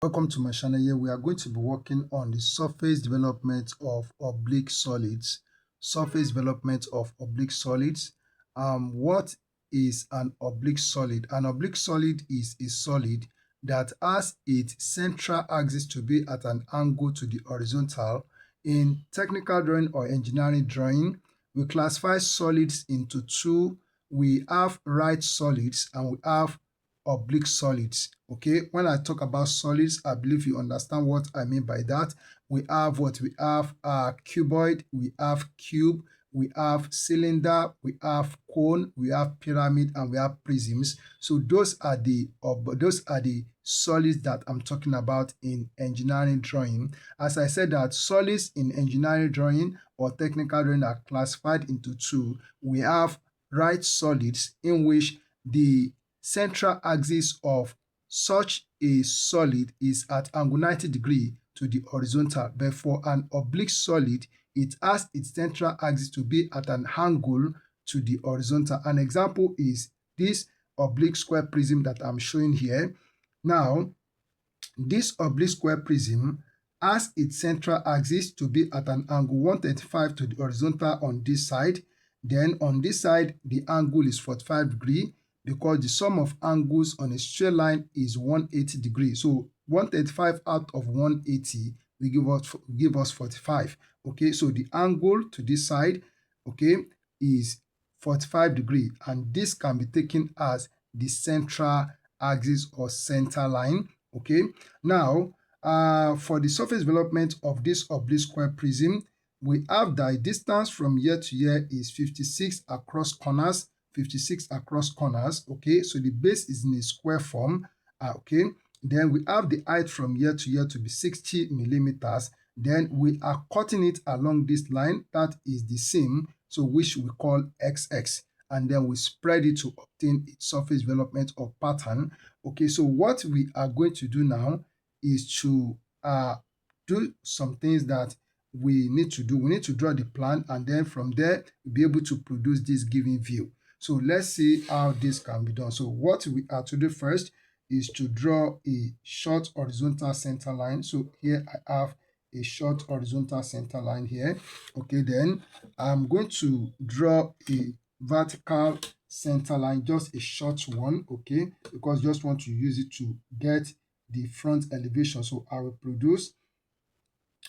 Welcome to my channel. Here we are going to be working on the surface development of oblique solids. Surface development of oblique solids. What is an oblique solid? An oblique solid is a solid that has its central axis to be at an angle to the horizontal. In technical drawing or engineering drawing, we classify solids into two. We have right solids and we have oblique solids. Okay, when I talk about solids, I believe you understand what I mean by that. We have cuboid, we have cube, we have cylinder, we have cone, we have pyramid, and we have prisms. So those are the solids that I'm talking about in engineering drawing. As I said, that solids in engineering drawing or technical drawing are classified into two. We have right solids, in which the central axis of such a solid is at angle 90 degree to the horizontal, but for an oblique solid, it has its central axis to be at an angle to the horizontal. An example is this oblique square prism that I'm showing here. Now, this oblique square prism has its central axis to be at an angle 135 to the horizontal on this side. Then on this side, the angle is 45 degree, because the sum of angles on a straight line is 180 degrees. So 135 out of 180 will give us 45. Okay, so the angle to this side, okay, is 45 degree, and this can be taken as the central axis or center line. Okay, now for the surface development of this oblique square prism, we have that distance from here to here is 56 across corners. 56 across corners. Okay, so the base is in a square form. Okay, then we have the height from here to here to be 60 millimeters. Then we are cutting it along this line, that is the seam, so which we call XX, and then we spread it to obtain its surface development or pattern. Okay, so what we are going to do now is to do some things that we need to do. We need to draw the plan, and then from there we'll be able to produce this given view. So let's see how this can be done. So what we are to do first is to draw a short horizontal center line. So here I have a short horizontal center line here. Okay, then I'm going to draw a vertical center line, just a short one, okay, because just want to use it to get the front elevation. So I will produce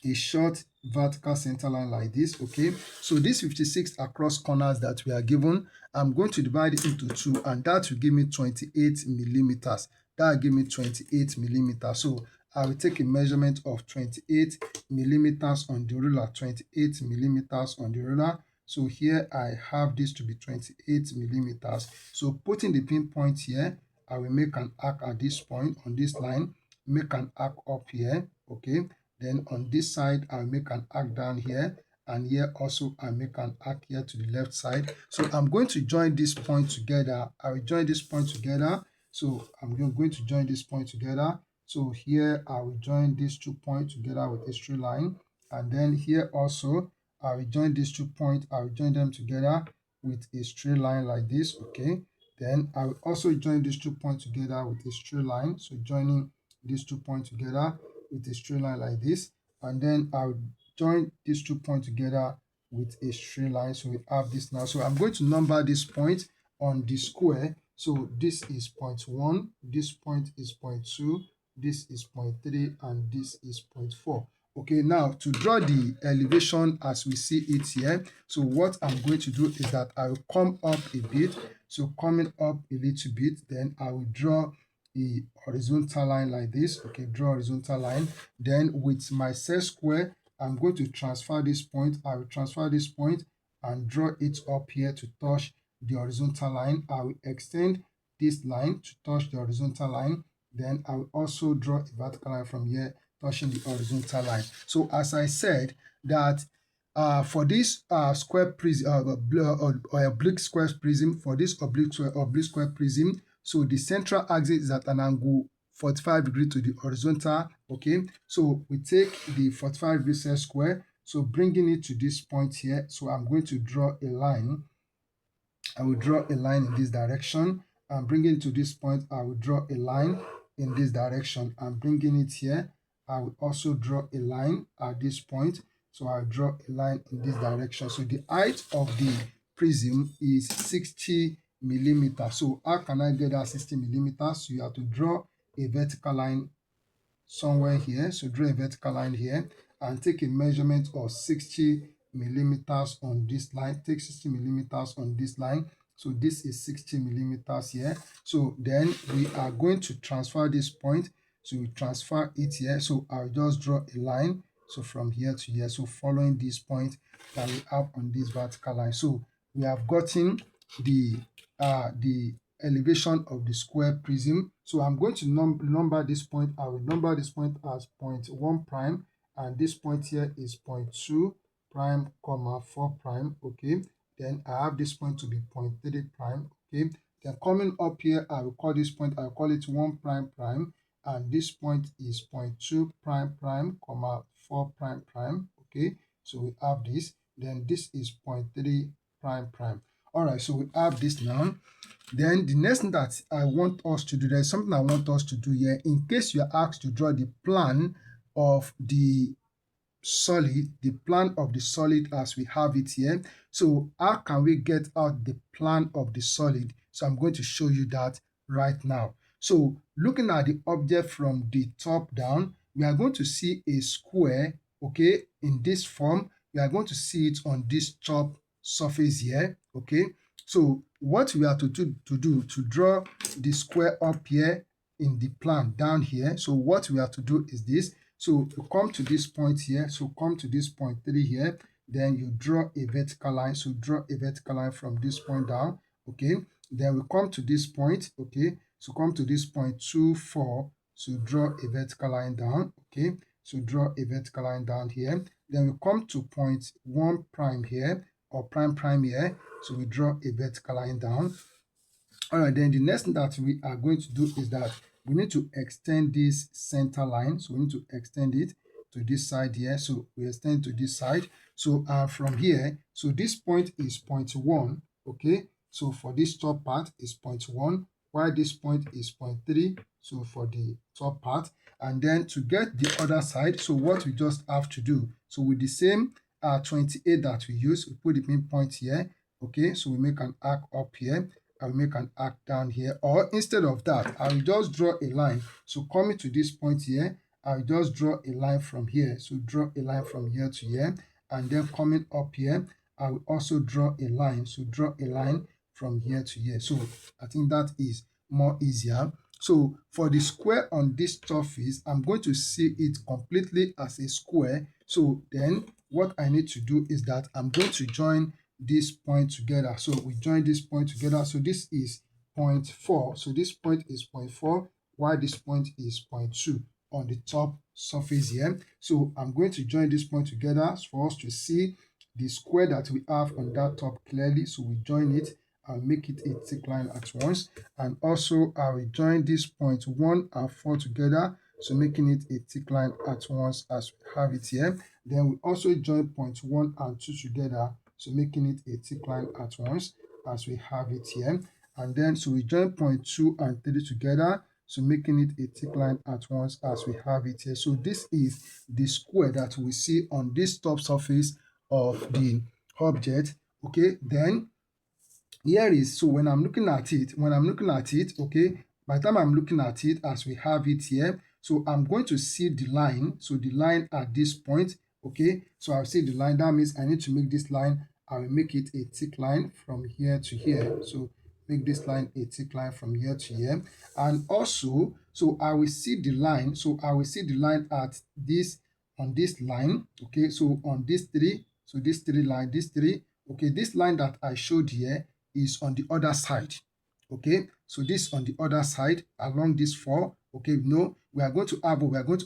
a short vertical center line like this. Okay, so this 56 across corners that we are given, I'm going to divide it into two, and that will give me 28 millimeters. That will give me 28 millimeters. So I will take a measurement of 28 millimeters on the ruler, 28 millimeters on the ruler. So here I have this to be 28 millimeters. So putting the pinpoint here, I will make an arc at this point on this line, make an arc up here. Okay, then on this side, I'll make an arc down here, and here also I'll make an arc here to the left side. So I'm going to join this point together. I will join this point together. So I'm going to join this point together. So here I will join these 2 points together with a straight line. And then here also I will join these 2 points. I will join them together with a straight line like this. Okay. Then I will also join these 2 points together with a straight line. So joining these 2 points together with a straight line like this, and then I'll join these 2 points together with a straight line. So we have this now. So I'm going to number this point on the square. So this is point 1, this point is point 2, this is point 3, and this is point 4. Okay, now to draw the elevation as we see it here, so what I'm going to do is that I will come up a bit. So coming up a little bit, then I will draw a horizontal line like this. Okay, draw horizontal line. Then with my set square, I'm going to transfer this point. I will transfer this point and draw it up here to touch the horizontal line. I will extend this line to touch the horizontal line. Then I will also draw a vertical line from here touching the horizontal line. So as I said, that for this square prism or oblique square prism, for this oblique square prism, so the central axis is at an angle 45 degree to the horizontal. Okay, so we take the 45 degree set square, so bringing it to this point here. So I'm going to draw a line. I will draw a line in this direction, and bringing it to this point, I will draw a line. in this direction. I'm bringing it here. I will also draw a line at this point. So I'll draw a line in this direction. So the height of the prism is 60 millimeters. So how can I get that 60 millimeters? So you have to draw a vertical line somewhere here. So draw a vertical line here and take a measurement of 60 millimeters on this line. Take 60 millimeters on this line. So this is 60 millimeters here. So then we are going to transfer this point. So we transfer it here. So I'll just draw a line. So from here to here. So following this point that we have on this vertical line. So we have gotten the elevation of the square prism. So I'm going to number this point. I will number this point as 0.1 prime, and this point here is 0.2 prime, comma 4 prime. Okay, then I have this point to be 0.3 prime. Okay, then coming up here, I will call this point, I'll call it 1 prime prime, and this point is 0.2 prime prime, comma 4 prime prime. Okay, so we have this. Then this is 0.3 prime prime. All right, so we have this now. Then the next thing that I want us to do, there's something I want us to do here. In case you are asked to draw the plan of the solid, as we have it here. So how can we get out the plan of the solid? So I'm going to show you that right now. So looking at the object from the top down, we are going to see a square, okay, in this form. We are going to see it on this top surface here, okay. So what we have to do to draw the square up here in the plan down here. So what we have to do is this. So you come to this point here. So come to this point 3 here. Then you draw a vertical line. So draw a vertical line from this point down. Okay. Then we come to this point. Okay. So come to this point 2, 4. So draw a vertical line down. Okay. So draw a vertical line down here. Then we come to point 1 prime here, or prime here. So we draw a vertical line down. All right, then the next thing that we are going to do is that we need to extend this center line. So we need to extend it to this side here. So we extend to this side. So from here, so this point is 0.1. Okay, so for this top part is 0.1, while this point is 0.3. So for the top part, and then to get the other side, so what we just have to do, so with the same 28 that we use, we put the midpoint here. Okay, so we make an arc up here. I will make an arc down here, or instead of that, I will just draw a line. So coming to this point here, I will just draw a line from here. So draw a line from here to here, and then coming up here, I will also draw a line. So draw a line from here to here. So I think that is more easier. So for the square on this surface, I'm going to see it completely as a square. So then what I need to do is that I'm going to join this point together. So we join this point together. So this is 0.4. So this point is 0.4, while this point is 0.2 on the top surface here. So I'm going to join this point together for us to see the square that we have on that top clearly. So we join it and make it a thick line at once. And also I will join this point 1 and 4 together, so making it a thick line at once as we have it here. Then we also join point 1 and 2 together, so making it a thick line at once as we have it here. And then so we join point 2 and 3 together, so making it a thick line at once as we have it here. So this is the square that we see on this top surface of the object. Okay, then here is, so when I'm looking at it, okay, by the time I'm looking at it as we have it here, so I'm going to see the line. So the line at this point, okay, so I'll see the line. That means I need to make this line, I will make it a thick line from here to here. So make this line a thick line from here to here. And also, so I will see the line. So I will see the line at this, on this line. Okay, so on this 3, so this 3 line, this 3. Okay, this line that I showed here is on the other side. Okay, so this on the other side along this 4. Okay, no, we are going to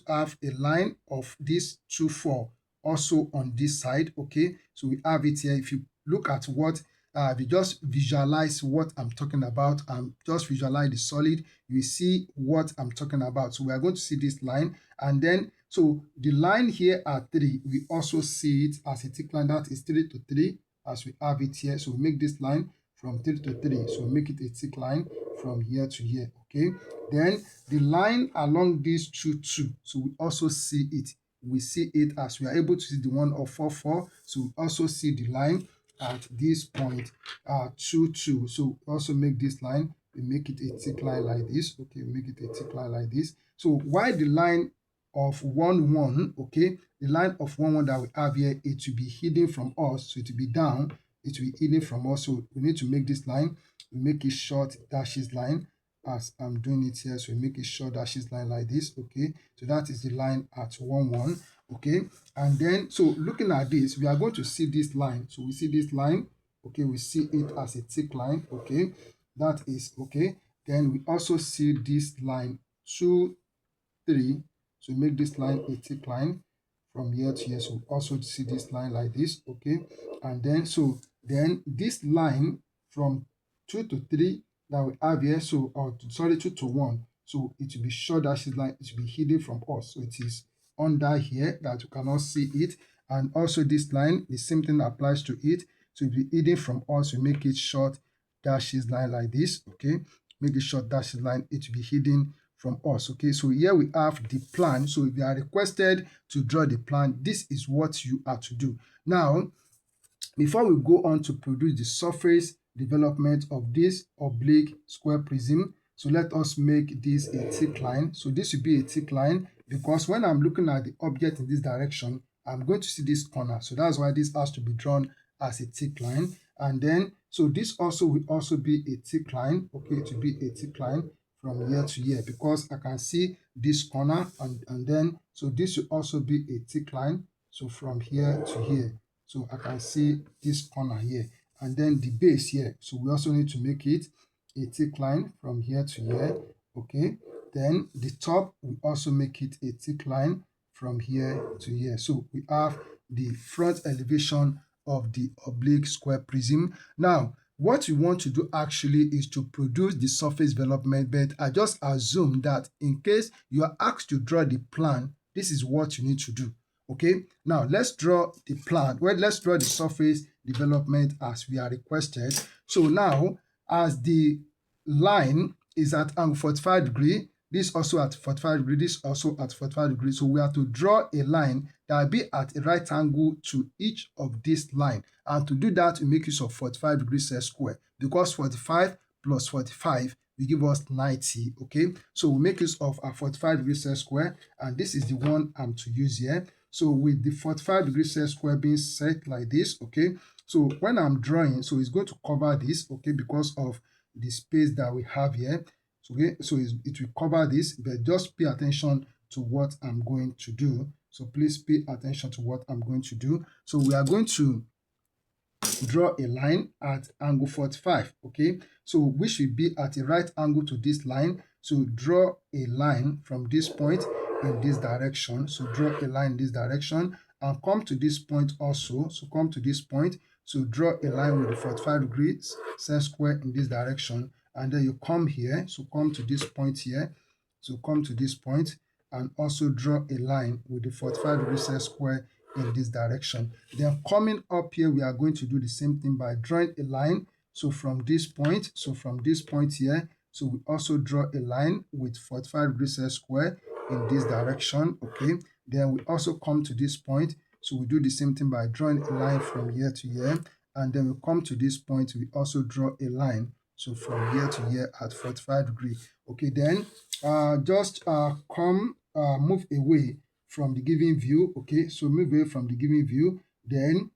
have a line of this 2, 4 also on this side. Okay, so we have it here. If you look at what if you just visualize what I'm talking about and just visualize the solid, you see what I'm talking about. So we are going to see this line, and then so the line here at 3, we also see it as a thick line, that is 3 to 3 as we have it here. So we make this line from 3 to 3. So make it a thick line from here to here. Okay. Then the line along these two. So we also see it. We see it as we are able to see the one of 4, 4. So we also see the line at this point 2, 2. So also make this line, we make it a thick line like this. Okay, we make it a thick line like this. So why the line of 1, 1, okay, the line of 1, 1 that we have here, it will be hidden from us. So it will be down, it will be hidden from us. So we need to make this line, we make it short dashes line as I'm doing it here. So we make it short dashes line like this. Okay, so that is the line at 1, 1. Okay, and then so looking at this, we are going to see this line. So we see this line. Okay, we see it as a thick line. Okay, that is okay. Then we also see this line 2, 3. So make this line a thick line from here to here. So we also see this line like this. Okay, and then so then this line from 2 to 3 that we have here, so or sorry, 2 to 1. So it will be short dashes line, it will be hidden from us. So it is under here that you cannot see it. And also this line, the same thing applies to it. So it will be hidden from us. We make it short dashes line like this. Okay, make it short dashes line, it will be hidden from us. Okay, so here we have the plan. So if you are requested to draw the plan, this is what you are to do. Now, before we go on to produce the surface development of this oblique square prism, so let us make this a thick line. So this will be a thick line because when I'm looking at the object in this direction, I'm going to see this corner. So that's why this has to be drawn as a thick line. And then, so this also will also be a thick line. Okay, it will be a thick line from here to here because I can see this corner and then, so this will also be a thick line. So from here to here. So I can see this corner here and then the base here. So we also need to make it a thick line from here to here. Okay, then the top, we also make it a thick line from here to here. So we have the front elevation of the oblique square prism. Now, what we want to do actually is to produce the surface development, but I just assume that in case you are asked to draw the plan, this is what you need to do. Okay, now let's draw the plan. Well, let's draw the surface development as we are requested. So now, as the line is at angle 45 degree, this also at 45 degree, this also at 45 degree. So we have to draw a line that will be at a right angle to each of this line. And to do that, we make use of 45 degrees set square because 45 plus 45 will give us 90. Okay, so we make use of a 45 degrees set square, and this is the one I'm to use here. So with the 45 degrees set square being set like this, okay, so when I'm drawing, so it's going to cover this, okay, because of the space that we have here. So, okay, so it will cover this, but just pay attention to what I'm going to do. So please pay attention to what I'm going to do. So we are going to draw a line at angle 45, okay, so which will be at a right angle to this line. So draw a line from this point in this direction. So draw a line in this direction and come to this point also. So come to this point. So draw a line with the 45 degrees set square in this direction, and then you come here. So come to this point here. So come to this point and also draw a line with the 45 degrees set square in this direction. Then coming up here, we are going to do the same thing by drawing a line. So from this point, here, so we also draw a line with 45 degrees set square in this direction. Okay, then we also come to this point. So we do the same thing by drawing a line from here to here, and then we come to this point, we also draw a line. So from here to here at 45 degrees. Okay, then just move away from the given view. Okay, so move away from the given view. Then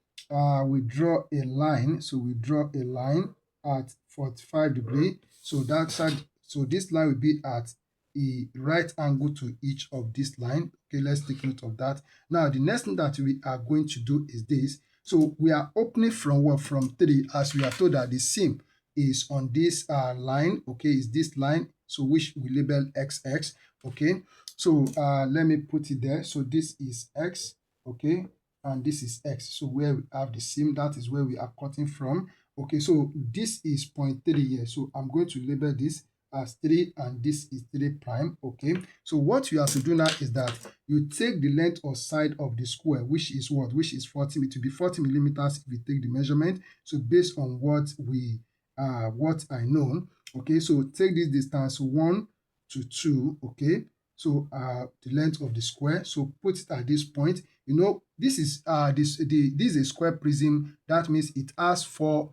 we draw a line. So we draw a line at 45 degrees. So that side, so this line will be at a right angle to each of this line. Okay, let's take note of that. Now the next thing that we are going to do is this. So we are opening from what? From 3, as we are told that the seam is on this line. Okay, is this line, so which we label XX. Okay, so let me put it there. So this is X, okay, and this is X. So where we have the seam, that is where we are cutting from. Okay, so this is 0.3 here. So I'm going to label this as 3 and this is 3 prime. Okay, so what you have to do now is that you take the length or side of the square, which is what? Which is 40. It will be 40 millimeters if we take the measurement. So based on what we what I know. Okay, so take this distance 1 to 2. Okay, so the length of the square. So put it at this point. You know, this is this is a square prism. That means it has four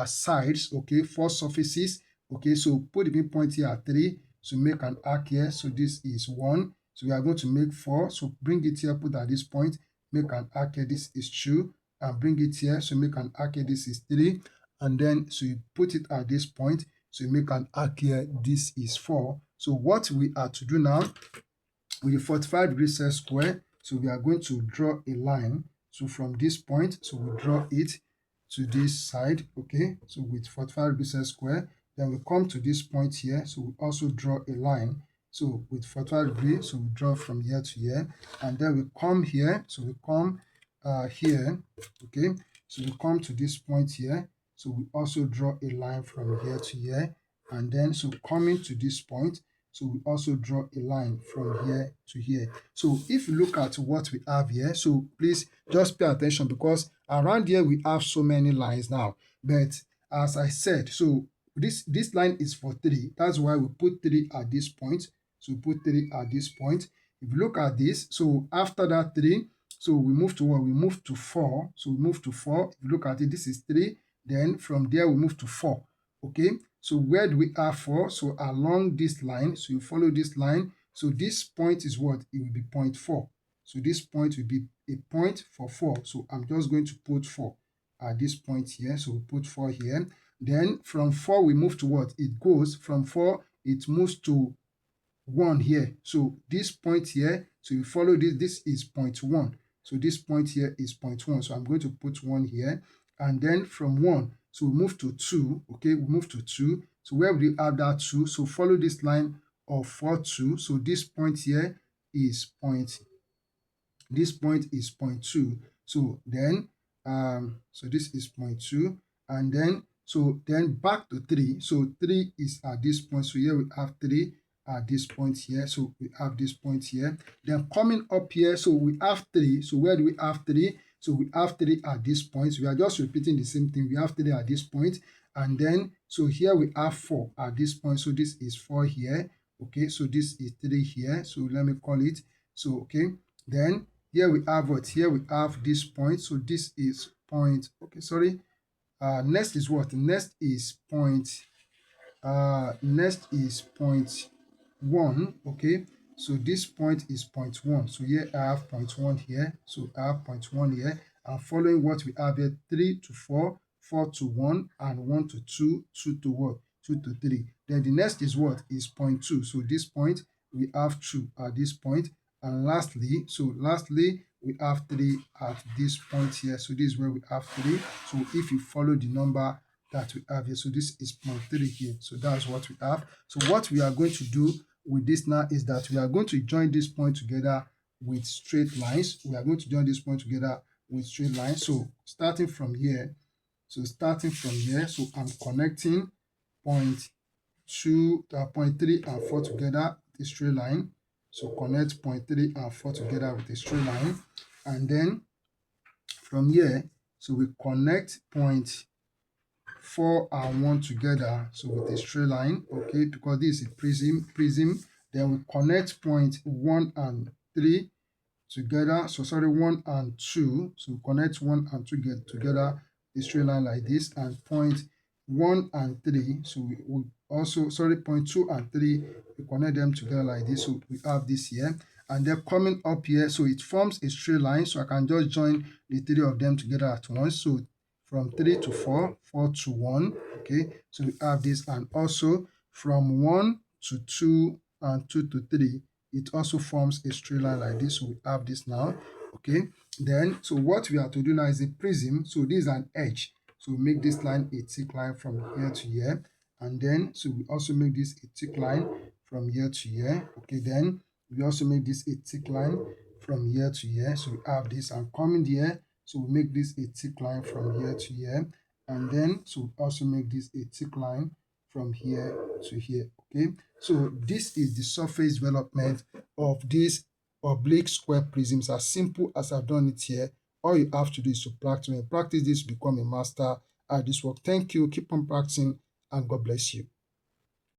sides. Okay, four surfaces. Okay, so put the midpoint here at 3. So make an arc here. So this is 1. So we are going to make 4. So bring it here, put at this point, make an arc here. This is 2. And bring it here. So make an arc here. This is 3. And then so you put it at this point. So you make an arc here. This is 4. So what we are to do now with the 45-degree set square, so we are going to draw a line. So from this point, so we draw it to this side. Okay, so with 45-degree set square, then we come to this point here. So we also draw a line. So with 45 degrees, so we draw from here to here, and then we come here. So we come here. Okay, so we come to this point here. So we also draw a line from here to here, and then so coming to this point, so we also draw a line from here to here. So if you look at what we have here, so please just pay attention, because around here we have so many lines now. But as I said, so this line is for 3. That's why we put 3 at this point. So we put 3 at this point. If you look at this, so after that 3, so we move to what? We move to 4. So we move to 4. If you look at it, this is 3. Then from there we move to 4. Okay, so where do we have 4? So along this line, so you follow this line. So this point is what? It will be point 4. So this point will be a point for 4. So I'm just going to put 4 at this point here. So we put 4 here. Then from 4 we move to what? It goes from 4, it moves to 1 here. So this point here, so you follow this is point 1. So this point here is point 1. So I'm going to put 1 here. And then from 1, so we move to 2. Okay, we move to 2. So where will you have that 2? So follow this line of 4, 2. So this point here is point, this point is point 2. So then, so this is point 2. And then, so then back to 3. So 3 is at this point. So here we have 3 at this point here. So we have this point here. Then coming up here, so we have 3. So where do we have 3? So we have 3 at this point. So we are just repeating the same thing. We have 3 at this point. And then, so here we have 4 at this point. So this is 4 here. Okay, so this is 3 here. So let me call it. So, okay, then here we have what? Here we have this point. So this is point, okay, sorry. Next is what? Next is point, next is point 1. Okay, so this point is point 1. So here I have point 1 here. So I have point 1 here. And following what we have here, 3 to 4, 4 to 1, and 1 to 2, 2 to what? 2 to 3. Then the next is what? Is point 2. So this point, we have 2 at this point. And lastly, so lastly, we have 3 at this point here. So this is where we have 3. So if you follow the number that we have here, so this is point 3 here. So that's what we have. So what we are going to do with this now is that we are going to join this point together with straight lines. We are going to join this point together with straight lines. So starting from here, so I'm connecting point 2, point 3 and 4 together with a straight line. So connect point 3 and 4 together with a straight line. And then from here, so we connect point 4 and 1 together, so with a straight line. Okay, because this is a prism. Then we connect point 1 and 3 together. So sorry, 1 and 2. So we connect 1 and 2 get together a straight line like this. And point 1 and 3. So we also, sorry, point 2 and 3, we connect them together like this. So we have this here. And then coming up here, so it forms a straight line. So I can just join the 3 of them together at once. So from 3 to 4, 4 to 1. Okay, so we have this. And also from 1 to 2 and 2 to 3, it also forms a straight line like this. So we have this now. Okay, then so what we have to do now is a prism. So this is an edge. So we make this line a thick line from here to here. And then so we also make this a thick line from here to here. Okay, then we also make this a thick line from here to here. So we have this, and coming here, so we make this a thick line from here to here. And then so we also make this a thick line from here to here. Okay, so this is the surface development of these oblique square prisms. As simple as I've done it here, all you have to do is to practice. When you practice this, become a master at this work. Thank you. Keep on practicing. and God bless you.